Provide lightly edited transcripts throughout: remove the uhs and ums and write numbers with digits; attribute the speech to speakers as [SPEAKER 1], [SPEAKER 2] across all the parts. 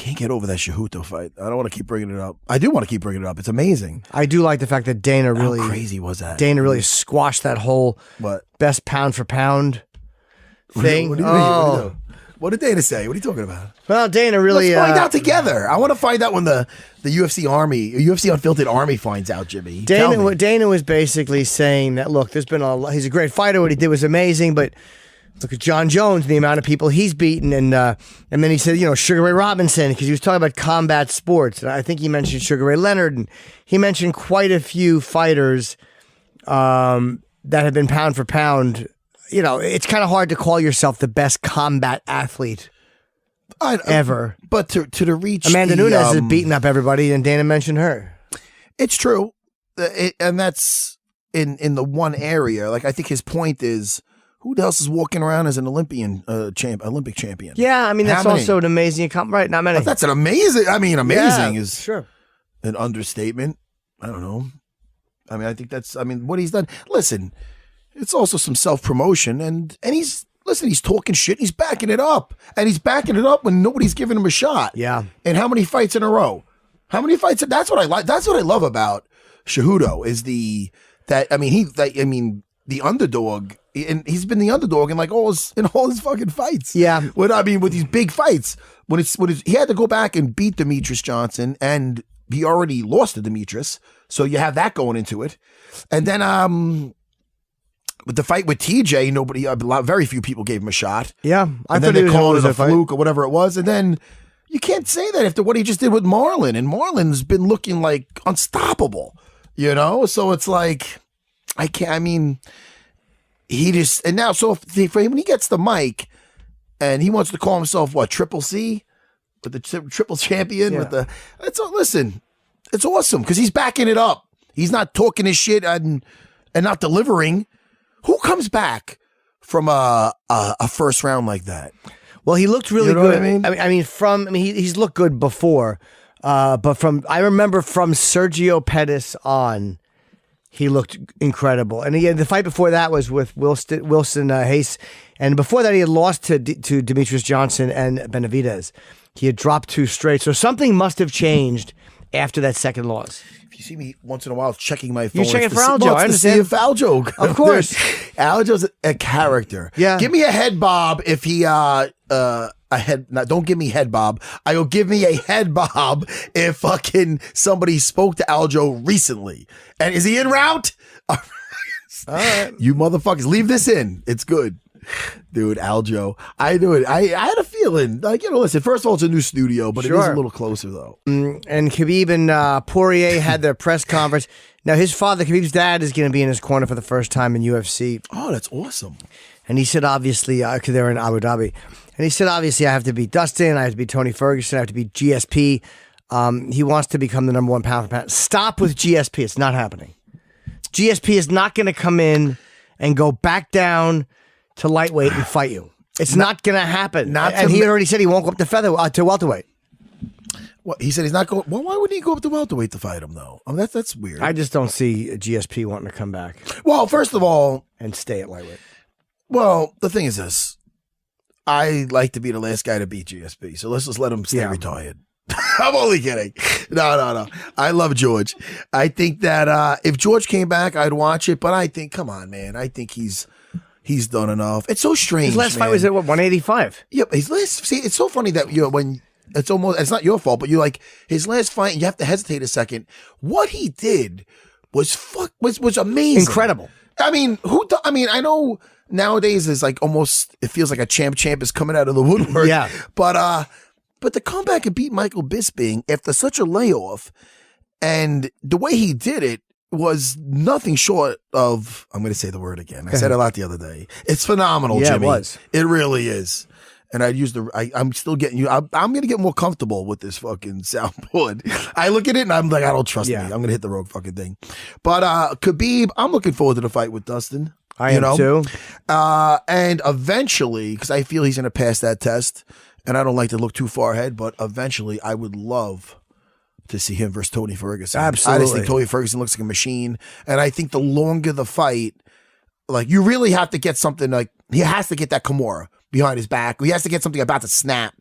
[SPEAKER 1] can't get over that CEJUDO fight. I don't want to keep bringing it up. I do want to keep bringing it up. It's amazing.
[SPEAKER 2] I do like the fact that Dana really...
[SPEAKER 1] How crazy was that?
[SPEAKER 2] Dana really squashed that whole best pound for pound thing.
[SPEAKER 1] What did Dana say? What are you talking about?
[SPEAKER 2] Well, Dana really...
[SPEAKER 1] Let's find out together. I want to find out when the UFC Army, UFC Unfiltered Army finds out, Jimmy.
[SPEAKER 2] Dana was basically saying that, look, he's a great fighter. What he did was amazing, but look at John Jones, the amount of people he's beaten. And then he said, Sugar Ray Robinson, because he was talking about combat sports. And I think he mentioned Sugar Ray Leonard, and he mentioned quite a few fighters that have been pound for pound. It's kind of hard to call yourself the best combat athlete ever.
[SPEAKER 1] But to reach
[SPEAKER 2] Amanda Nunes has beaten up everybody, and Dana mentioned her.
[SPEAKER 1] It's true. And that's in the one area. Like, I think his point is, who else is walking around as an Olympic champion?
[SPEAKER 2] Yeah, I mean, that's also an amazing right? Not many.
[SPEAKER 1] That's an amazing. I mean, amazing is
[SPEAKER 2] sure
[SPEAKER 1] an understatement. I don't know. I mean, I think that's. I mean, what he's done. Listen, it's also some self-promotion, and he's talking shit. He's backing it up, and he's backing it up when nobody's giving him a shot.
[SPEAKER 2] Yeah.
[SPEAKER 1] And how many fights in a row? How many fights? That's what I like. That's what I love about CEJUDO is the underdog. And he's been the underdog in all his fucking fights.
[SPEAKER 2] Yeah.
[SPEAKER 1] With these big fights, when he had to go back and beat Demetrius Johnson, and he already lost to Demetrius, so you have that going into it. And then with the fight with TJ, very few people gave him a shot.
[SPEAKER 2] Yeah,
[SPEAKER 1] I thought they called it a fluke or whatever it was. And then you can't say that after what he just did with Marlon, and Marlon's been looking like unstoppable. So it's like I can't. I mean. He just, and now, so for him, when he gets the mic and he wants to call himself, Triple C? With the triple champion?
[SPEAKER 2] Yeah.
[SPEAKER 1] Listen, it's awesome because he's backing it up. He's not talking his shit and not delivering. Who comes back from a first round like that?
[SPEAKER 2] Well, he looked really good.
[SPEAKER 1] What I mean?
[SPEAKER 2] He's looked good before, but I remember from Sergio Pettis on, he looked incredible. And the fight before that was with Wilson Hayes. And before that, he had lost to Demetrius Johnson and Benavidez. He had dropped 2 straight. So something must have changed after that second loss.
[SPEAKER 1] If you see me once in a while checking my phone,
[SPEAKER 2] you're checking for Aljo. I understand.
[SPEAKER 1] If Aljo,
[SPEAKER 2] of course.
[SPEAKER 1] Aljo's a character.
[SPEAKER 2] Yeah.
[SPEAKER 1] Give me a head bob if he don't give me head bob. I go give me a head bob if fucking somebody spoke to Aljo recently. And is he en route? All
[SPEAKER 2] right.
[SPEAKER 1] You motherfuckers, leave this in. It's good. Dude, Aljo. I knew it. I had a feeling. Listen, first of all, it's a new studio, but it is a little closer, though.
[SPEAKER 2] And Khabib and Poirier had their press conference. Now, his father, Khabib's dad, is going to be in his corner for the first time in UFC.
[SPEAKER 1] Oh, that's awesome.
[SPEAKER 2] And he said, obviously, because they're in Abu Dhabi, and he said, obviously, I have to beat Dustin, I have to beat Tony Ferguson, I have to beat GSP. He wants to become the #1 pound for pound. Stop with GSP. It's not happening. GSP is not going to come in and go back down to lightweight and fight you. It's not going to happen. And he already said he won't go up to welterweight.
[SPEAKER 1] What he said he's not going. Well, why would he go up to welterweight to fight him though? I mean, that's weird.
[SPEAKER 2] I just don't see GSP wanting to come back.
[SPEAKER 1] Well, first of all,
[SPEAKER 2] and stay at lightweight.
[SPEAKER 1] Well, the thing is this: I like to be the last guy to beat GSP, so let's just let him stay retired. I'm only kidding. No. I love George. I think that if George came back, I'd watch it. But I think, come on, man. I think he's done enough. It's so strange.
[SPEAKER 2] His last fight was at 185.
[SPEAKER 1] Yeah, his last. See, it's so funny that when it's not your fault, but his last fight. You have to hesitate a second. What he did was amazing,
[SPEAKER 2] incredible.
[SPEAKER 1] I mean, I know nowadays is like almost. It feels like a champ is coming out of the woodwork.
[SPEAKER 2] Yeah,
[SPEAKER 1] But to come back and beat Michael Bisping after such a layoff, and the way he did it was nothing short of, I'm going to say the word again. I said it a lot the other day. It's phenomenal, Jimmy.
[SPEAKER 2] It was.
[SPEAKER 1] It really is. And I'm still getting you. I'm going to get more comfortable with this fucking soundboard. I look at it and I'm like, I don't trust me. I'm going to hit the rogue fucking thing. But Khabib, I'm looking forward to the fight with Dustin.
[SPEAKER 2] I am too.
[SPEAKER 1] And eventually, because I feel he's going to pass that test, and I don't like to look too far ahead, but eventually I would love to see him versus Tony Ferguson.
[SPEAKER 2] Absolutely.
[SPEAKER 1] I just think Tony Ferguson looks like a machine. And I think the longer the fight, like you really have to get something like, he has to get that Kimura behind his back. He has to get something about to snap.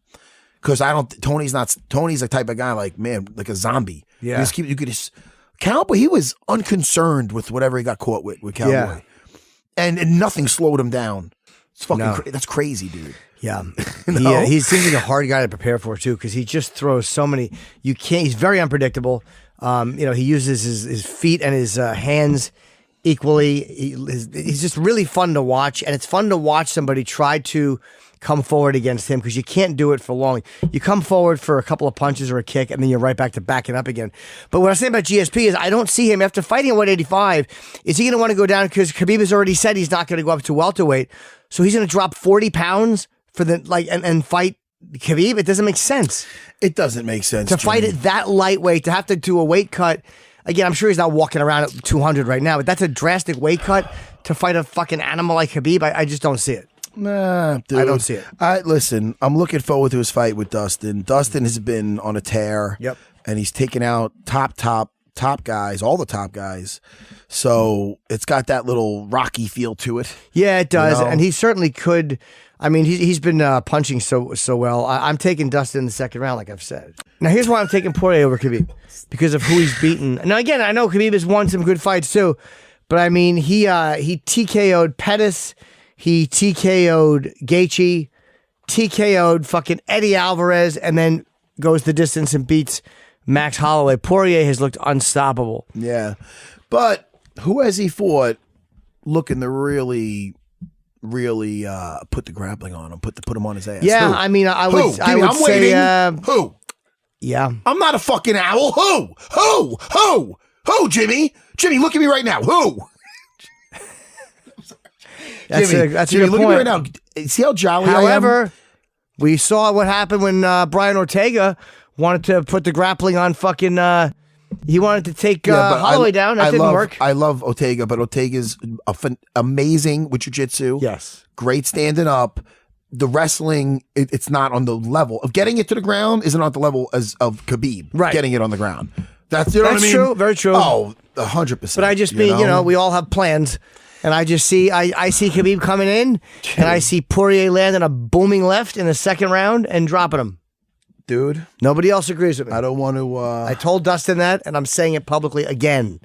[SPEAKER 1] because I don't. Tony's the type of guy like, man, like a zombie.
[SPEAKER 2] Yeah.
[SPEAKER 1] You could just Cowboy. He was unconcerned with whatever he got caught with Cowboy,
[SPEAKER 2] Yeah.
[SPEAKER 1] and nothing slowed him down. It's fucking that's crazy, dude.
[SPEAKER 2] Yeah,
[SPEAKER 1] No?
[SPEAKER 2] he seems like a hard guy to prepare for too, because he just throws so many. You can't. He's very unpredictable. He uses his feet and his hands equally. He's just really fun to watch, and it's fun to watch somebody try to come forward against him, because you can't do it for long. You come forward for a couple of punches or a kick, and then you're right back to backing up again. But what I say about GSP is I don't see him after fighting at 185. Is he going to want to go down? Because Khabib has already said he's not going to go up to welterweight, so he's going to drop 40 pounds for the and fight Khabib. It doesn't make sense.
[SPEAKER 1] It doesn't make sense
[SPEAKER 2] To fight
[SPEAKER 1] Jimmy.
[SPEAKER 2] at that lightweight, to have to do a weight cut. Again, I'm sure he's not walking around at 200 right now, but that's a drastic weight cut to fight a fucking animal like Khabib. I just don't see it.
[SPEAKER 1] Nah, dude.
[SPEAKER 2] I don't see it.
[SPEAKER 1] Listen, I'm looking forward to his fight with Dustin. Dustin has been on a tear.
[SPEAKER 2] Yep.
[SPEAKER 1] And he's taken out top guys, all the top guys. So it's got that little Rocky feel to it.
[SPEAKER 2] Yeah, it does.
[SPEAKER 1] You know?
[SPEAKER 2] And he certainly could. I mean, he's been punching so well. I'm taking Dustin in the second round, like I've said. Now, here's why I'm taking Poirier over Khabib, because of who he's beaten. Now, again, I know Khabib has won some good fights too, but I mean, he TKO'd Pettis, he TKO'd Gaethje, TKO'd fucking Eddie Alvarez, and then goes the distance and beats Max Holloway. Poirier has looked unstoppable.
[SPEAKER 1] Yeah. But who has he fought looking to really put the grappling on him, put him on his ass?
[SPEAKER 2] Yeah,
[SPEAKER 1] Who?
[SPEAKER 2] I mean, I would
[SPEAKER 1] I'm
[SPEAKER 2] say
[SPEAKER 1] waiting. Who?
[SPEAKER 2] Yeah.
[SPEAKER 1] I'm not a fucking owl. Who, Jimmy? Jimmy, look at me right now. Who?
[SPEAKER 2] That's
[SPEAKER 1] Jimmy,
[SPEAKER 2] a
[SPEAKER 1] Jimmy,
[SPEAKER 2] good
[SPEAKER 1] look
[SPEAKER 2] point.
[SPEAKER 1] at me right now. See how jolly I am?
[SPEAKER 2] However, we saw what happened when Brian Ortega wanted to put the grappling on fucking. He wanted to take
[SPEAKER 1] but
[SPEAKER 2] Holloway down. That didn't work.
[SPEAKER 1] I love Ortega, but Ortega's amazing with jiu-jitsu.
[SPEAKER 2] Yes.
[SPEAKER 1] Great standing up. The wrestling, it's not on the level of getting it to the ground. Isn't on the level as of Khabib.
[SPEAKER 2] Right.
[SPEAKER 1] Getting it on the ground. That's what I mean.
[SPEAKER 2] True. Very true.
[SPEAKER 1] Oh, 100%.
[SPEAKER 2] But I just mean, we all have plans. And I just see, I see Khabib coming in, and I see Poirier landing a booming left in the second round and dropping him.
[SPEAKER 1] Dude,
[SPEAKER 2] Nobody else agrees with me.
[SPEAKER 1] I don't want to.
[SPEAKER 2] I told Dustin that, and I'm saying it publicly again.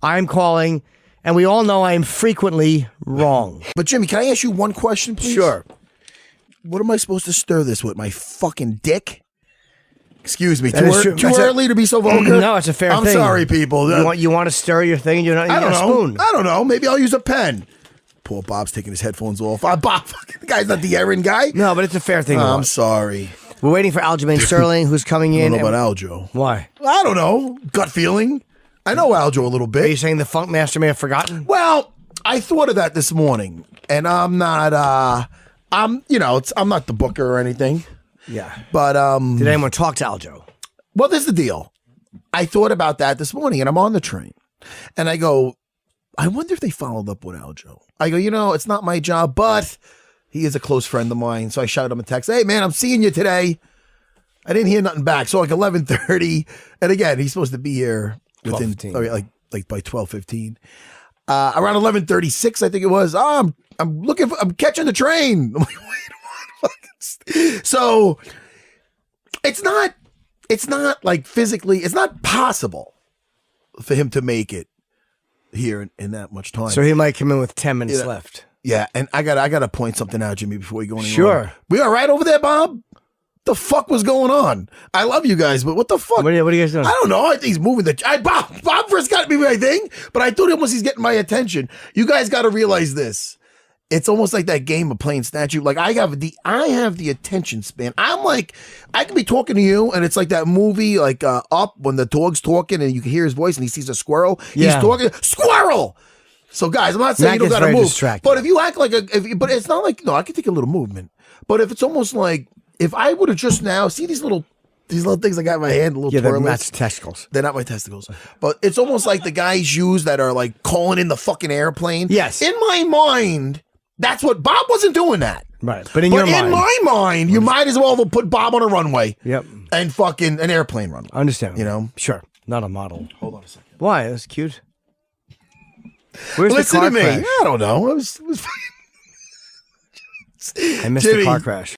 [SPEAKER 2] I'm calling, and we all know I am frequently wrong.
[SPEAKER 1] But Jimmy, can I ask you one question, please?
[SPEAKER 2] Sure.
[SPEAKER 1] What am I supposed to stir this with? My fucking dick? Excuse me.
[SPEAKER 2] That is true.
[SPEAKER 1] Too early to be so vulgar?
[SPEAKER 2] No, it's a fair
[SPEAKER 1] I'm
[SPEAKER 2] thing.
[SPEAKER 1] sorry, people.
[SPEAKER 2] You want to stir your thing, and you
[SPEAKER 1] I don't
[SPEAKER 2] a
[SPEAKER 1] know.
[SPEAKER 2] spoon.
[SPEAKER 1] I don't know. Maybe I'll use a pen. Poor Bob's taking his headphones off. Bob, the guy's not the errand guy.
[SPEAKER 2] No, but it's a fair thing.
[SPEAKER 1] I'm sorry.
[SPEAKER 2] We're waiting for Aljamain Sterling, who's coming
[SPEAKER 1] I
[SPEAKER 2] in.
[SPEAKER 1] don't know about Aljo.
[SPEAKER 2] Why?
[SPEAKER 1] I don't know. Gut feeling. I know Aljo a little
[SPEAKER 2] Are you
[SPEAKER 1] bit.
[SPEAKER 2] saying the Funk Master may have forgotten?
[SPEAKER 1] Well, I thought of that this morning, and I'm not. I'm not the booker or anything.
[SPEAKER 2] Yeah.
[SPEAKER 1] But
[SPEAKER 2] Did anyone talk to Aljo?
[SPEAKER 1] well, this is the deal. I thought about that this morning, and I'm on the train, and I go, I wonder if they followed up with Aljo. I go, it's not my job, but he is a close friend of mine. So I shot him a text. Hey, man, I'm seeing you today. I didn't hear nothing back. So like 11:30, and again, he's supposed to be here within
[SPEAKER 2] 12:15.
[SPEAKER 1] like by 12:15. Around 11:36, I think it was. I'm catching the train. I'm like, wait, what? So it's not like physically, it's not possible for him to make it here in that much time.
[SPEAKER 2] So he might come in with 10 minutes left.
[SPEAKER 1] Yeah, and I gotta point something out, Jimmy, before we go anywhere.
[SPEAKER 2] Sure.
[SPEAKER 1] We all right over there, Bob? The fuck was going on? I love you guys, but what the fuck?
[SPEAKER 2] What are you guys doing?
[SPEAKER 1] I don't know. I think he's moving Bob first got me my thing, but I thought almost he's getting my attention. You guys got to realize this. It's almost like that game of playing statue. Like I have the attention span. I'm like, I can be talking to you, and it's like that movie, like Up, when the dog's talking and you can hear his voice, and he sees a squirrel.
[SPEAKER 2] Yeah.
[SPEAKER 1] He's talking squirrel. So guys, I'm not saying you don't got to move, but if you act like but it's not like I can take a little movement. But if it's almost like if I would have just now see these little things I got in my hand, little twirlers.
[SPEAKER 2] That's testicles.
[SPEAKER 1] They're not my testicles, but it's almost like the guys use that are like calling in the fucking airplane.
[SPEAKER 2] Yes.
[SPEAKER 1] In my mind, that's what Bob wasn't doing that.
[SPEAKER 2] Right. But in
[SPEAKER 1] my mind, you might as well have put Bob on a runway.
[SPEAKER 2] Yep.
[SPEAKER 1] And fucking an airplane runway.
[SPEAKER 2] Understand. Sure. Not a model.
[SPEAKER 1] Hold on a second.
[SPEAKER 2] Why? That's cute. Where's
[SPEAKER 1] Listen
[SPEAKER 2] the car
[SPEAKER 1] to me.
[SPEAKER 2] crash?
[SPEAKER 1] I don't know. It was
[SPEAKER 2] I missed
[SPEAKER 1] Jimmy,
[SPEAKER 2] the car crash.